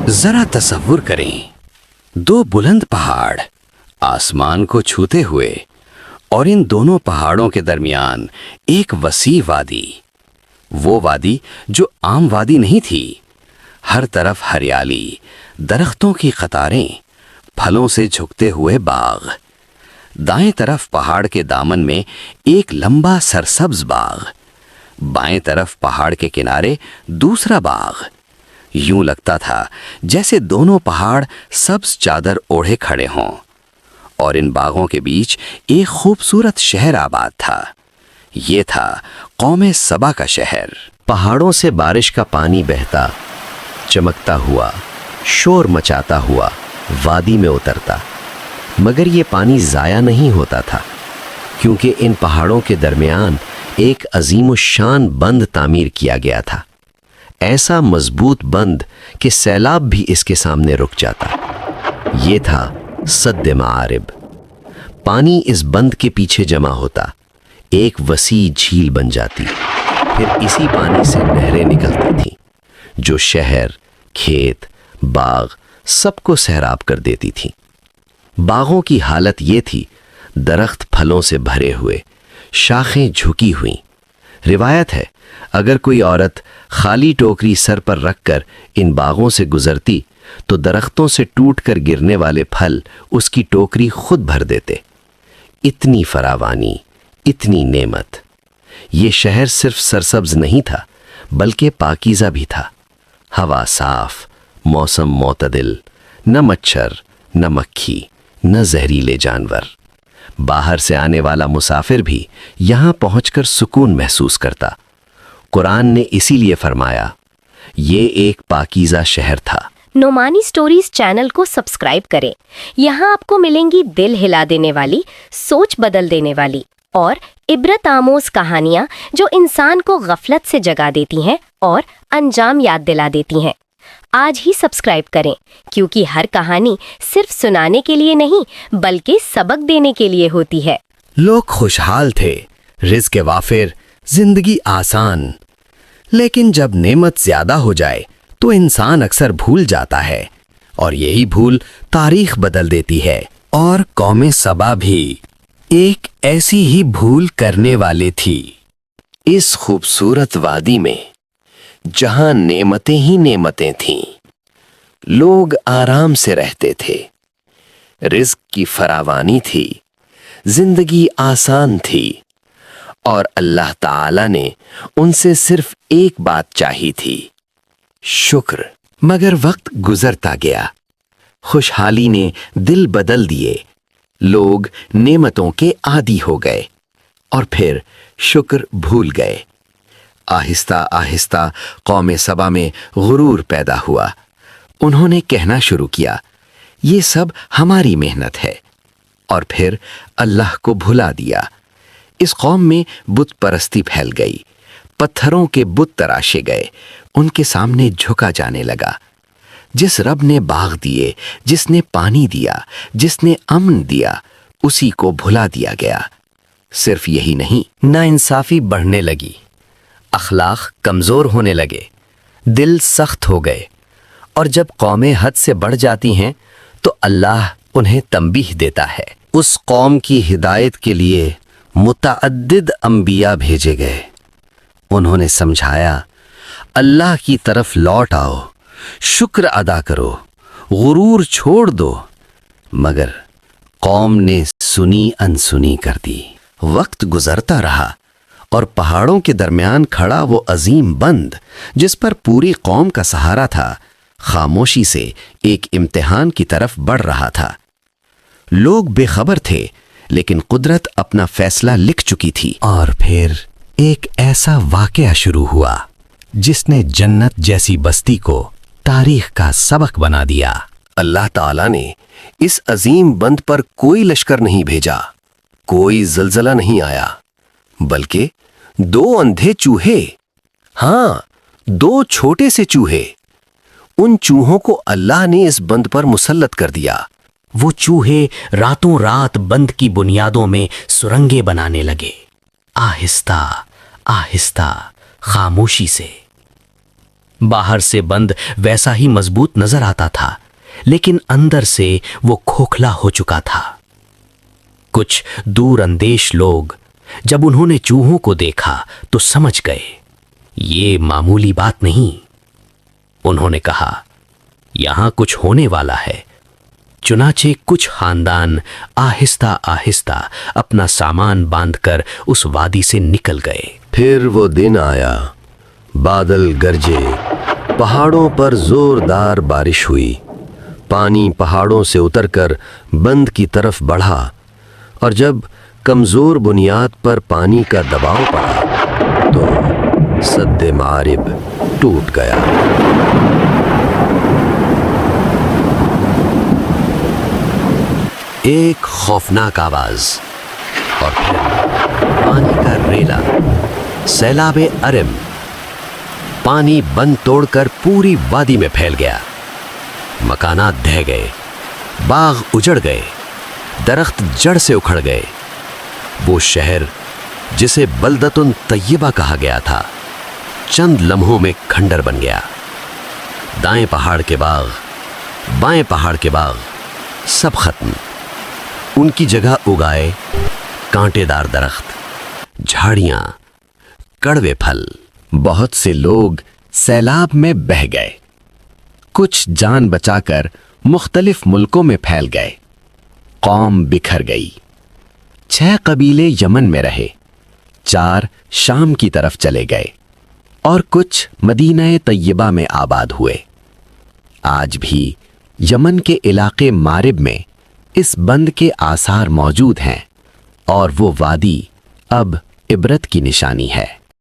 जरा तसव्वुर करें, दो बुलंद पहाड़ आसमान को छूते हुए और इन दोनों पहाड़ों के दरमियान एक वसी वादी। वो वादी जो आम वादी नहीं थी, हर तरफ हरियाली, दरख्तों की कतारें, फलों से झुकते हुए बाग। दाएं तरफ पहाड़ के दामन में एक लंबा सरसब्ज बाग, बाएं तरफ पहाड़ के किनारे दूसरा बाग। यूं लगता था जैसे दोनों पहाड़ सब्ज चादर ओढ़े खड़े हों और इन बागों के बीच एक खूबसूरत शहर आबाद था। ये था कौमे सबा का शहर। पहाड़ों से बारिश का पानी बहता, चमकता हुआ, शोर मचाता हुआ वादी में उतरता, मगर ये पानी ज़ाया नहीं होता था, क्योंकि इन पहाड़ों के दरमियान एक अजीमुशान बंद तामीर किया गया था। ऐसा मजबूत बंद कि सैलाब भी इसके सामने रुक जाता। ये था सद्दे मारिब। पानी इस बंद के पीछे जमा होता, एक वसी झील बन जाती, फिर इसी पानी से नहरें निकलती थीं, जो शहर, खेत, बाग सबको सैराब कर देती थीं। बागों की हालत ये थी, दरख्त फलों से भरे हुए, शाखें झुकी हुईं। रिवायत है, अगर कोई औरत खाली टोकरी सर पर रखकर इन बागों से गुजरती तो दरख्तों से टूटकर गिरने वाले फल उसकी टोकरी खुद भर देते। इतनी फरावानी, इतनी नेमत। ये शहर सिर्फ सरसब्ज नहीं था, बल्कि पाकीज़ा भी था। हवा साफ, मौसम मोतदिल, न मच्छर, न मक्खी, न जहरीले जानवर। बाहर से आने वाला मुसाफिर भी यहाँ पहुंचकर सुकून महसूस करता। कुरान ने इसीलिए फरमाया, ये एक पाकीज़ा शहर था। नोमानी स्टोरीज चैनल को सब्सक्राइब करें। यहाँ आपको मिलेंगी दिल हिला देने वाली, सोच बदल देने वाली और इबरत आमोज कहानियाँ जो इंसान को गफलत से जगा देती हैं और अंजाम याद दिला देती हैं। आज ही सब्सक्राइब करें, क्योंकि हर कहानी सिर्फ सुनाने के लिए नहीं बल्कि सबक देने के लिए होती है। लोग खुशहाल थे, रिज़्क़ वाफिर, जिंदगी आसान। लेकिन जब नेमत ज्यादा हो जाए तो इंसान अक्सर भूल जाता है, और यही भूल तारीख बदल देती है। और कौमे सबा भी एक ऐसी ही भूल करने वाले थी। इस खूबसूरत वादी में जहां नेमतें ही नेमतें थीं, लोग आराम से रहते थे, रिज़्क़ की फरावानी थी, जिंदगी आसान थी, और अल्लाह ताला ने उनसे सिर्फ एक बात चाही थी, शुक्र। मगर वक्त गुजरता गया, खुशहाली ने दिल बदल दिए, लोग नेमतों के आदी हो गए और फिर शुक्र भूल गए। आहिस्ता आहिस्ता कौमे सबा में गुरूर पैदा हुआ। उन्होंने कहना शुरू किया, ये सब हमारी मेहनत है, और फिर अल्लाह को भुला दिया। इस कौम में बुत परस्ती फैल गई, पत्थरों के बुत तराशे गए, उनके सामने झुका जाने लगा। जिस रब ने बाग दिए, जिसने पानी दिया, जिसने अमन दिया, उसी को भुला दिया गया। सिर्फ यही नहीं, नाइंसाफी बढ़ने लगी, अखलाक कमज़ोर होने लगे, दिल सख्त हो गए, और जब कौमें हद से बढ़ जाती हैं तो अल्लाह उन्हें तंबीह देता है। उस कौम की हिदायत के लिए मुतअद्दिद अंबिया भेजे गए। उन्होंने समझाया, अल्लाह की तरफ लौट आओ, शुक्र अदा करो, गुरूर छोड़ दो। मगर कौम ने सुनी अनसुनी कर दी। वक्त गुजरता रहा और पहाड़ों के दरमियान खड़ा वो अजीम बंद, जिस पर पूरी कौम का सहारा था, खामोशी से एक इम्तिहान की तरफ बढ़ रहा था। लोग बेखबर थे, लेकिन कुदरत अपना फैसला लिख चुकी थी। और फिर एक ऐसा वाकया शुरू हुआ जिसने जन्नत जैसी बस्ती को तारीख का सबक बना दिया। अल्लाह ताला ने इस अजीम बंद पर कोई लश्कर नहीं भेजा, कोई जलजला नहीं आया, बल्कि दो अंधे चूहे, हाँ, दो छोटे से चूहे। उन चूहों को अल्लाह ने इस बंद पर मुसल्लत कर दिया। वो चूहे रातों रात बंद की बुनियादों में सुरंगें बनाने लगे, आहिस्ता आहिस्ता, खामोशी से। बाहर से बंद वैसा ही मजबूत नजर आता था, लेकिन अंदर से वो खोखला हो चुका था। कुछ दूर अंदेश लोग जब उन्होंने चूहों को देखा तो समझ गए, ये मामूली बात नहीं। उन्होंने कहा, यहां कुछ होने वाला है। चुनाचे कुछ खानदान आहिस्ता आहिस्ता अपना सामान बांधकर उस वादी से निकल गए। फिर वो दिन आया, बादल गरजे, पहाड़ों पर जोरदार बारिश हुई, पानी पहाड़ों से उतरकर बंद की तरफ बढ़ा, और जब कमजोर बुनियाद पर पानी का दबाव पड़ा तो सद्दे मारिब टूट गया। एक खौफनाक आवाज और फिर पानी का रेला, सैलाब अरम। पानी बंद तोड़कर पूरी वादी में फैल गया। मकानात ढह गए, बाग उजड़ गए, दरख्त जड़ से उखड़ गए। वो शहर जिसे बलदतुन तय्यबा कहा गया था, चंद लम्हों में खंडर बन गया। दाएं पहाड़ के बाग, बाएं पहाड़ के बाग, सब खत्म। उनकी जगह उगाए कांटेदार दरख्त, झाड़ियां, कड़वे फल। बहुत से लोग सैलाब में बह गए, कुछ जान बचाकर मुख्तलिफ मुल्कों में फैल गए। कौम बिखर गई। 6 कबीले यमन में रहे, 4 शाम की तरफ चले गए और कुछ मदीना तय्यबा में आबाद हुए। आज भी यमन के इलाके मारिब में इस बंद के आसार मौजूद हैं और वो वादी अब इबरत की निशानी है।